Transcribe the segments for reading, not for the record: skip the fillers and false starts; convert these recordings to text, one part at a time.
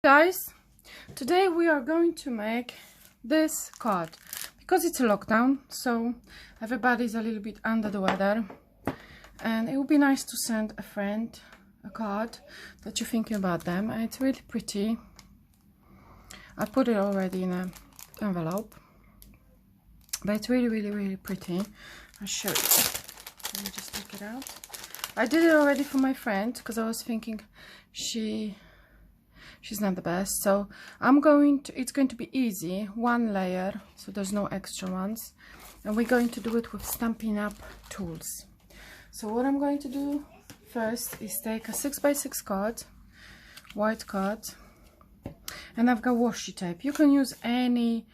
Guys, today we are going to make this card because it's a lockdown, so everybody's a little bit under the weather, and it would be nice to send a friend a card that you're thinking about them. And it's really pretty. I put it already in an envelope, but it's really pretty. I'll show you. Let me just take it out. I did it already for my friend because I was thinking she's not the best, so it's going to be easy, one layer, so there's no extra ones, and we're going to do it with Stampin' Up tools. So what I'm going to do first is take a 6x6 card, white card, and I've got washi tape. You can use any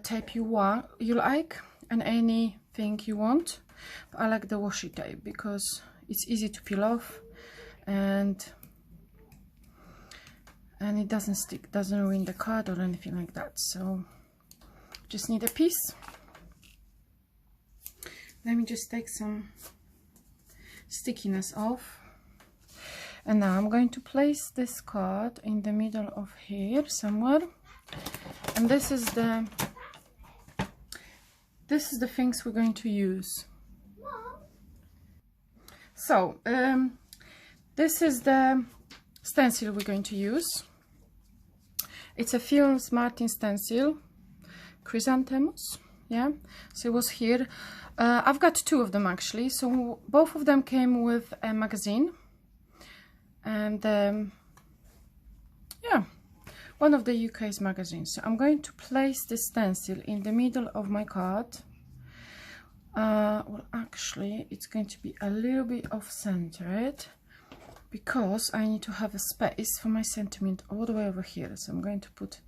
tape you like, and anything you want. But I like the washi tape because it's easy to peel off, and it doesn't stick, doesn't ruin the card or anything like that. So just need a piece. Let me just take some stickiness off, and now I'm going to place this card in the middle of here somewhere, and this is the things we're going to use. So this is the stencil we're going to use. It's a Films Martin stencil, chrysanthemums. Yeah, so it was here. I've got two of them actually, so both of them came with a magazine, and yeah, one of the UK's magazines. So I'm going to place this stencil in the middle of my card. Well, actually it's going to be a little bit off-centered because I need to have a space for my sentiment all the way over here. So I'm going to put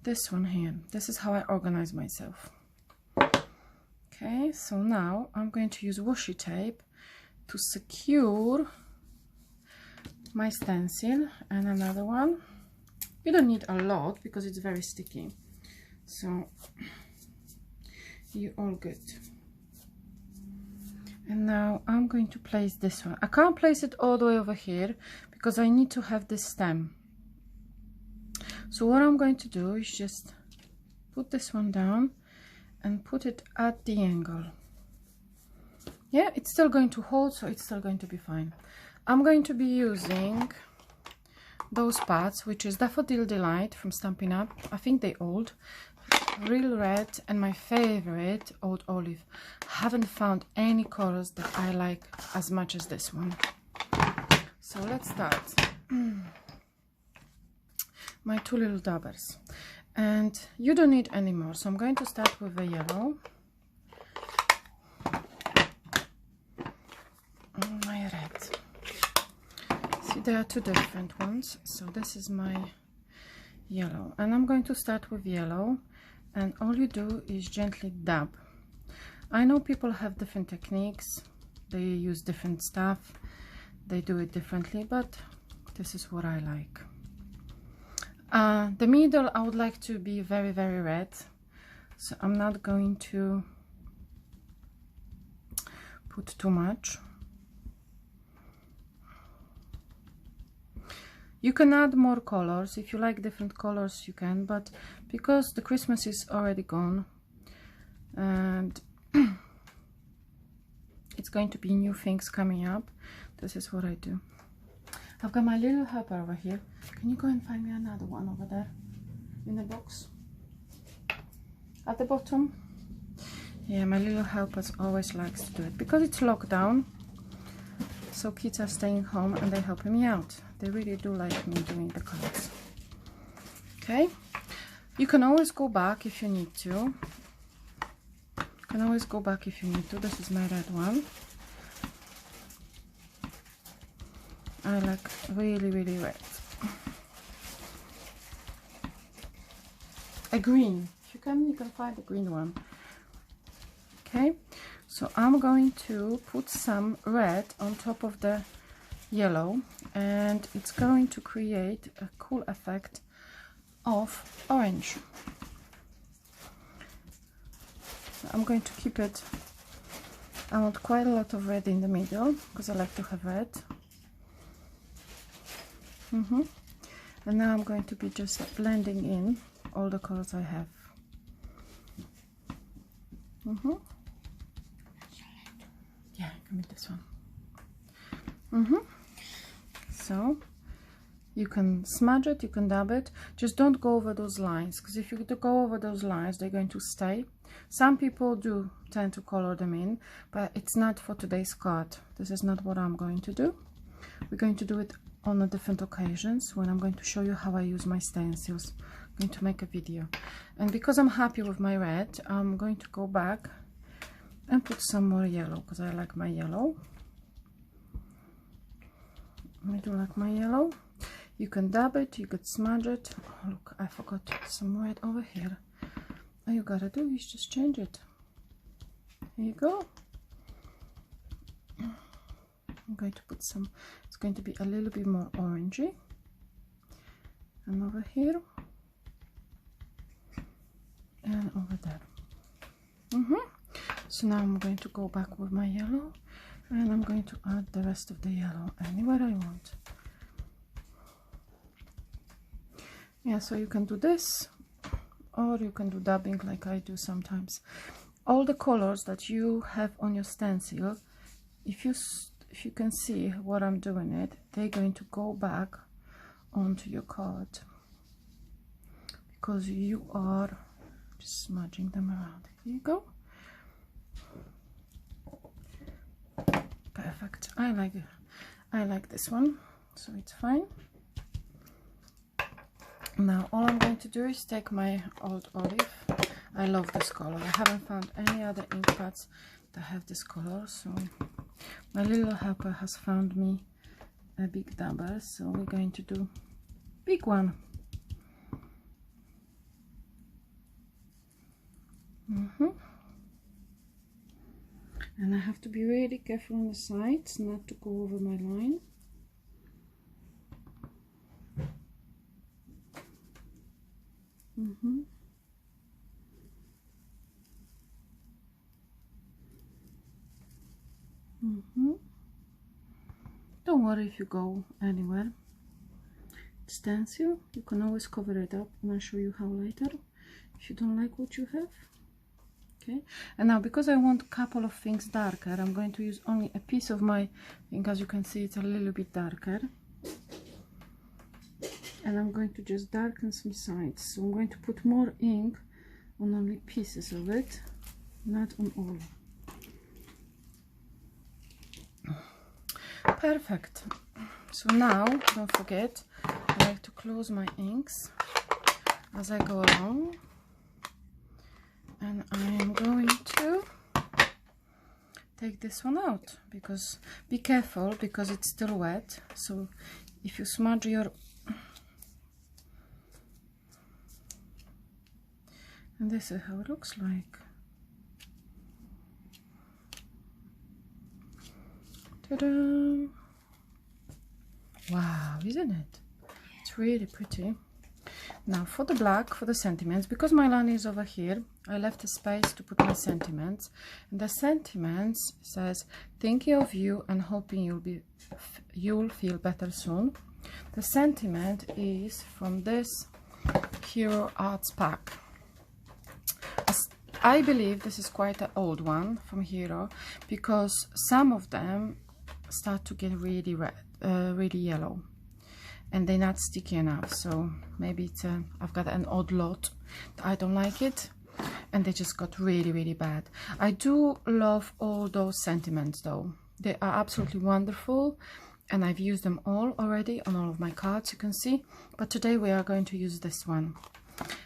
this one here. This is how I organize myself. Okay, so now I'm going to use washi tape to secure my stencil, and another one. You don't need a lot because it's very sticky, so you're all good. And now I'm going to place this one. I can't place it all the way over here because I need to have this stem. So what I'm going to do is just put this one down and put it at the angle. Yeah, it's still going to hold, so it's still going to be fine. I'm going to be using those pads, which is Daffodil Delight from Stampin' Up. I think they're old. Real red and my favorite, old olive. Haven't found any colors that I like as much as this one. So let's start. My two little dabbers, and you don't need any more, so I'm going to start with the yellow. My red. See, there are two different ones, so this is my yellow, and I'm going to start with yellow, and all you do is gently dab. I know people have different techniques, they use different stuff, they do it differently, but this is what I like. The middle I would like to be very red, so I'm not going to put too much. You can add more colors if you like different colors, you can, but because the Christmas is already gone and it's going to be new things coming up, this is what I do. I've got my little helper over here. Can you go and find me another one over there in the box at the bottom? Yeah, my little helper always likes to do it because it's lockdown, so kids are staying home and they're helping me out. They really do like me doing the cards. Okay, you can always go back if you need to. This is my red one. I like really red. A green. If you can find a green one. Okay, so I'm going to put some red on top of the yellow, and it's going to create a cool effect of orange. So I'm going to keep it. I want quite a lot of red in the middle because I like to have red. And now I'm going to be just blending in all the colors I have. Yeah, give me this one. So you can smudge it, you can dab it, just don't go over those lines, because if you go over those lines, they're going to stay. Some people do tend to color them in, but it's not for today's card. This is not what I'm going to do. We're going to do it on a different occasions, when I'm going to show you how I use my stencils. I'm going to make a video. And because I'm happy with my red, I'm going to go back and put some more yellow, because I like my yellow. I do like my yellow. You can dab it, you could smudge it. Oh, look, I forgot some red over here. All you gotta do is just change it. Here you go. I'm going to put some, it's going to be a little bit more orangey. And over here. And over there. So now I'm going to go back with my yellow. And I'm going to add the rest of the yellow anywhere I want. Yeah, so you can do this, or you can do dabbing like I do sometimes. All the colors that you have on your stencil, if you can see what I'm doing it, they're going to go back onto your card, because you are just smudging them around. Here you go. Perfect. I like this one, so it's fine. Now all I'm going to do is take my old olive. I love this color. I haven't found any other ink pads that have this color, so my little helper has found me a big dabber, so we're going to do big one. And I have to be really careful on the sides not to go over my line. Don't worry if you go anywhere. Stencil, you can always cover it up, and I'll show you how later if you don't like what you have. Okay, and now because I want a couple of things darker, I'm going to use only a piece of my thing. As you can see, it's a little bit darker. And I'm going to just darken some sides, so I'm going to put more ink on only pieces of it, not on all. Perfect. So now, don't forget, I like to close my inks as I go along, and I am going to take this one out, because be careful, because it's still wet. So if you smudge your, and this is how it looks like. Ta-da! Wow, isn't it? It's really pretty. Now for the black, for the sentiments, because my line is over here, I left a space to put my sentiments. And the sentiments says, thinking of you and hoping you'll feel better soon. The sentiment is from this Hero Arts pack. I believe this is quite an old one from Hero, because some of them start to get really red, really yellow, and they're not sticky enough. So maybe it's I've got an odd lot. I don't like it, and they just got really bad. I do love all those sentiments though. They are absolutely wonderful, and I've used them all already on all of my cards, you can see. But today we are going to use this one.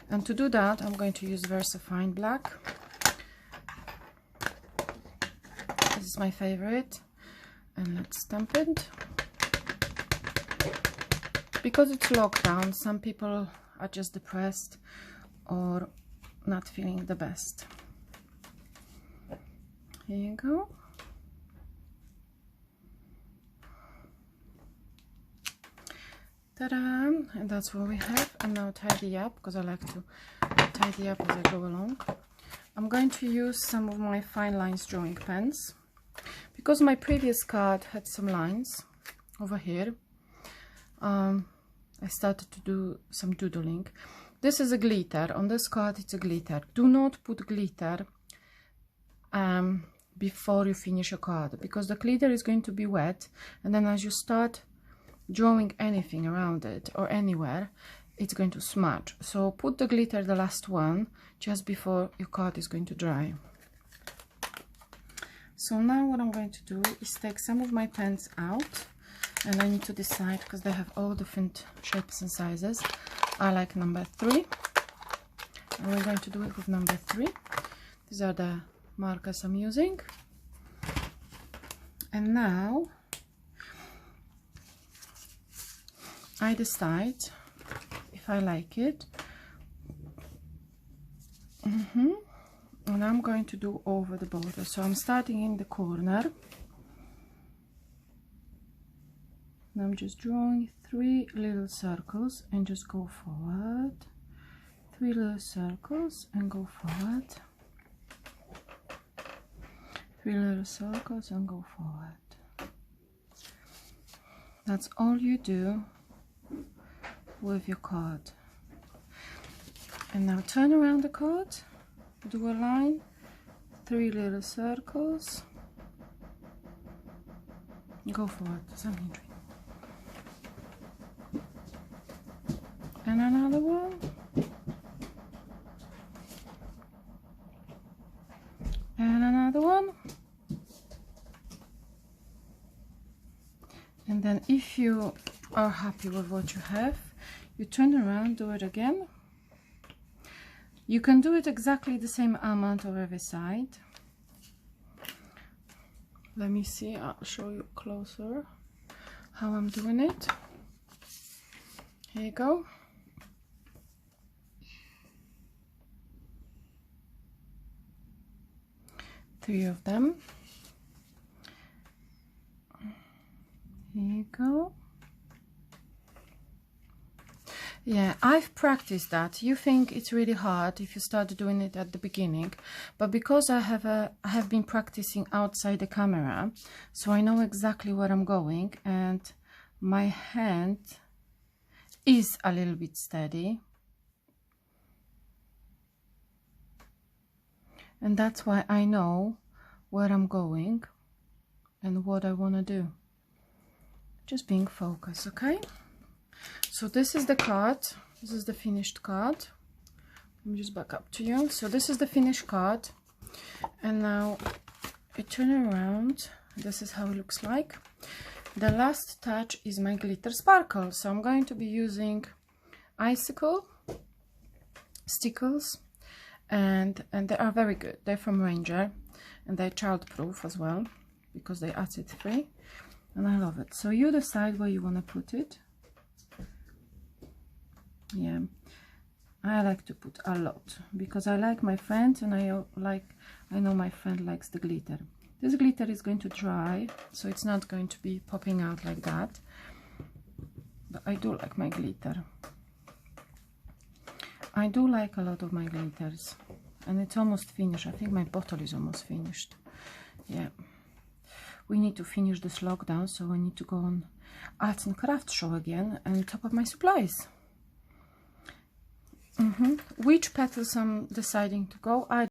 And to do that, I'm going to use VersaFine Black. This is my favorite. And let's stamp it. Because it's lockdown, some people are just depressed or not feeling the best. Here you go. Ta-da! And that's what we have. And now tidy up, because I like to tidy up as I go along. I'm going to use some of my fine lines drawing pens, because my previous card had some lines over here. I started to do some doodling. This is a glitter. On this card it's a glitter. Do not put glitter before you finish a card, because the glitter is going to be wet, and then as you start drawing anything around it or anywhere, it's going to smudge. So put the glitter, the last one, just before your card is going to dry. So now what I'm going to do is take some of my pens out, and I need to decide, because they have all different shapes and sizes. I like number 3, and we're going to do it with number 3. These are the markers I'm using. And now I decide if I like it. And I'm going to do over the border. So I'm starting in the corner, and I'm just drawing 3 little circles and just go forward. 3 little circles and go forward. 3 little circles and go forward. That's all you do with your card. And now turn around the card, do a line, 3 little circles, go forward, something. And another one, and another one. And then if you are happy with what you have, you turn around, do it again. You can do it exactly the same amount on every side. Let me see, I'll show you closer how I'm doing it. Here you go. Three of them. Here you go. Yeah, I've practiced that. You think it's really hard if you start doing it at the beginning, but because I have been practicing outside the camera, so I know exactly where I'm going, and my hand is a little bit steady, and that's why I know where I'm going and what I want to do. Just being focused, okay? So this is the card. This is the finished card. Let me just back up to you. So this is the finished card, and now I turn around. This is how it looks like. The last touch is my glitter sparkle. So I'm going to be using icicle stickles, and they are very good. They're from Ranger, and they're childproof as well because they're acid free, and I love it. So you decide where you want to put it. Yeah, I like to put a lot because I like my friend, and I know my friend likes the glitter. This glitter is going to dry, so it's not going to be popping out like that, but I do like my glitter. I do like a lot of my glitters, and it's almost finished. I think my bottle is almost finished. Yeah, we need to finish this lockdown, so I need to go on arts and crafts show again and top up my supplies. Which petals I'm deciding to go, I